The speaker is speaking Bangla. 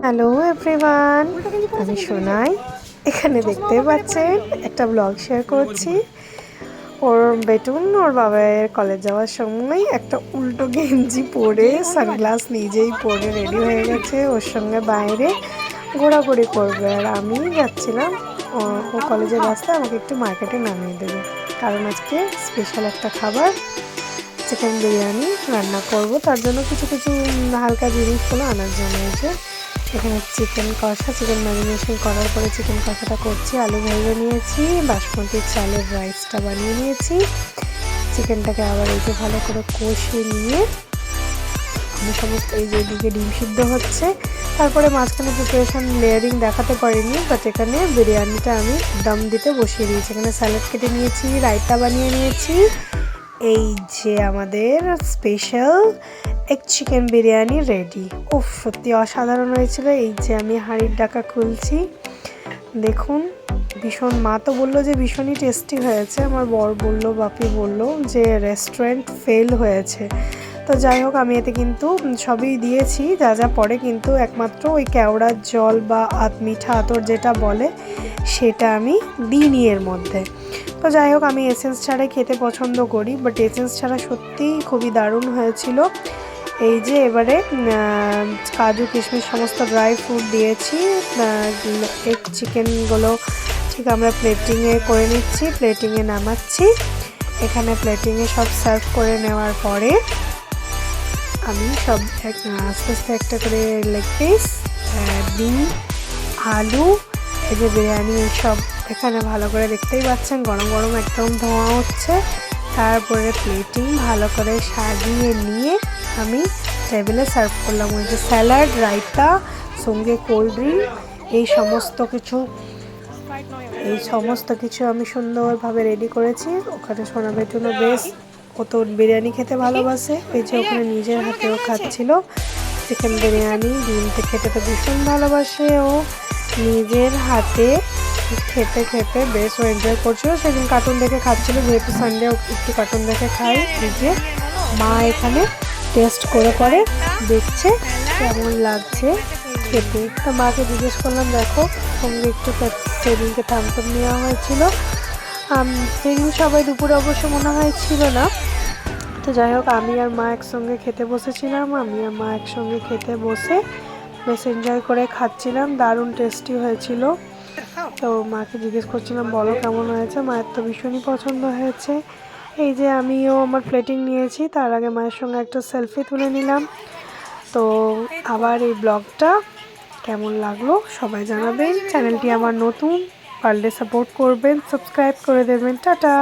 হ্যালো এভরিওয়ান, আমি সোনাই। এখানে দেখতে পাচ্ছেন একটা ব্লগ শেয়ার করছি। ওর বেটুন ওর বাবার কলেজ যাওয়ার সময় একটা উল্টো গেঞ্জি পরে সানগ্লাস নিজেই পরে রেডি হয়ে গেছে। ওর সঙ্গে বাইরে ঘোরাঘুরি করবে, আর আমি যাচ্ছিলাম ও কলেজের রাস্তায় আমাকে একটু মার্কেটে নামিয়ে দেবে, কারণ আজকে স্পেশাল একটা খাবার চিকেন বিরিয়ানি রান্না করব। তার জন্য কিছু কিছু হালকা জিনিসগুলো আনার জন্য হয়েছে। এখানে চিকেন কষা, চিকেন ম্যারিনেশন করার পরে চিকেন কষাটা করছি। আলু ভেজে নিয়েছি, বাসমতি চালের রাইসটা বানিয়ে নিয়েছি। চিকেনটাকে আবার এই যে ভালো করে কষিয়ে নিয়ে আমি সমস্ত এই যে এদিকে ডিম সিদ্ধ হচ্ছে। তারপরে মাঝখানে প্রিপারেশন লেয়ারিং দেখাতে পারিনি, বাট এখানে বিরিয়ানিটা আমি দম দিতে বসিয়ে দিয়েছি। এখানে স্যালাড কেটে নিয়েছি, রায়তা বানিয়ে নিয়েছি। এই যে আমাদের special egg chicken biryani ready. উফ, সত্যি অসাধারণ হয়েছিল। এই যে আমি হাঁড়ির ঢাকা খুলছি, দেখুন। ভীষণ, মা তো বললো যে ভীষণই টেস্টি হয়েছে, আমার বর বললো, বাপি বললো যে রেস্টুরেন্ট ফেল হয়েছে। তো যাই হোক, আমি এতে কিন্তু সবই দিয়েছি যা যা পড়ে, কিন্তু একমাত্র ওই কেওড়ার জল বা মিঠা আতর যেটা বলে সেটা আমি দিইনি এর মধ্যে। তো যাই হোক, আমি এসেন্স ছাড়াই খেতে পছন্দ করি, বাট এসেন্স ছাড়া সত্যিই খুবই দারুণ হয়েছিল। এই যে এবারে কাজু কিশমিশ সমস্ত ড্রাই ফ্রুট দিয়েছি। এগ চিকেনগুলো ঠিক আমরা প্লেটিংয়ে করে নিচ্ছি, প্লেটিংয়ে নামাচ্ছি। এখানে প্লেটিংয়ে সব সার্ভ করে নেওয়ার পরে আমি সব আস্তে আস্তে একটা করে লেগ পিস, ডিম, আলু, এই যে বিরিয়ানি, সব এখানে ভালো করে দেখতেই পাচ্ছেন গরম গরম একদম ধোঁয়া হচ্ছে। তারপরে প্লেটিং ভালো করে সাজিয়ে নিয়ে আমি টেবিলে সার্ভ করলাম। ওই যে স্যালাড, রায়তা, সঙ্গে কোল্ড ড্রিঙ্ক, এই সমস্ত কিছু আমি সুন্দরভাবে রেডি করেছি। ওখানে সোনা বেটুনও বেশ, ও তো বিরিয়ানি খেতে ভালোবাসে, এই যে ওখানে নিজের হাতেও খাচ্ছিল চিকেন বিরিয়ানি। ডিমটা খেতে তো ভীষণ ভালোবাসে, ও নিজের হাতে খেতে খেতে বেশ ও এনজয় করছিল। সেদিন কার্টুন দেখে খাচ্ছিল, যেহেতু সানডে একটু কার্টুন দেখে খাই। এই যে মা এখানে টেস্ট করে করে দেখছে কেমন লাগছে খেতে। তো মাকে জিজ্ঞেস করলাম, দেখো সঙ্গে একটু সেদিনকে থামস আপ নেওয়া হয়েছিল। সেদিন সবাই দুপুরে অবশ্য মনে হয় ছিল না। তো যাই হোক, আমি আর মা একসঙ্গে খেতে বসেছিলাম। আমি আর মা একসঙ্গে খেতে বসে বেশ এনজয় করে খাচ্ছিলাম, দারুণ টেস্টি হয়েছিল। তো মাকে জিজ্ঞেস করছিলাম, বলো কেমন হয়েছে। মায়ের তো ভীষণই পছন্দ হয়েছে। এই যে আমিও আমার প্লেটিং নিয়েছি, তার আগে মায়ের সঙ্গে একটা সেলফি তুলে নিলাম। তো আবার এই ব্লগটা কেমন লাগলো সবাই জানাবেন। চ্যানেলটি আমার নতুন, পারলে সাপোর্ট করবেন, সাবস্ক্রাইব করে দেবেন। টাটা।